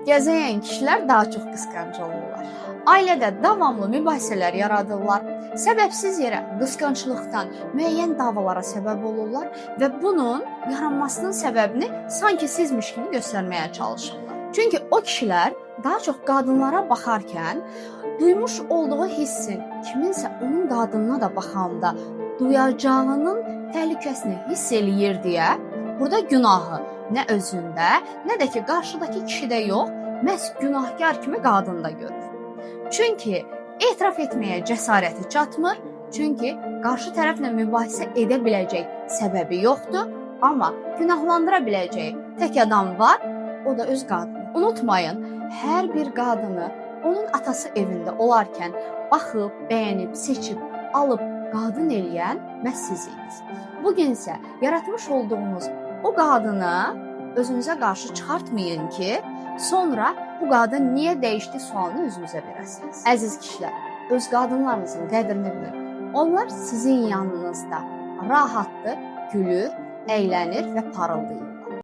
Gəzəyən kişilər daha çox qısqanc olurlar. Ailədə davamlı mübahisələr yaradırlar. Səbəbsiz yerə qısqanclıqdan müəyyən davalara səbəb olurlar və bunun yaranmasının səbəbini sanki sizmiş kimi göstərməyə çalışırlar. Çünki o kişilər daha çox qadınlara baxarkən duymuş olduğu hissin kiminsə onun qadınına da baxanda duyacağının təhlükəsini hiss eləyir deyə burada günahı nə özündə, nə də ki qarşıdakı kişidə yox, məhz günahkar kimi qadında görür. Çünki etiraf etməyə cəsarəti çatmır, çünki qarşı tərəflə mübahisə edə biləcək səbəbi yoxdur, amma günahlandıra biləcəyi tək adam var, o da öz qadını. Unutmayın, hər bir qadını onun atası evində olarkən baxıb, bəyənib, seçib, alıb qadın eləyən məhz siz. Bugün isə yaratmış olduğunuz o qadını özünüzə qarşı çıxartmayın ki, sonra bu qadın niyə dəyişdi sualını özünüzə verəsiniz. Əziz kişilər, öz qadınlarınızın qədrini bilin. Onlar sizin yanınızda rahatdır, gülür, əylənir və parıldayır.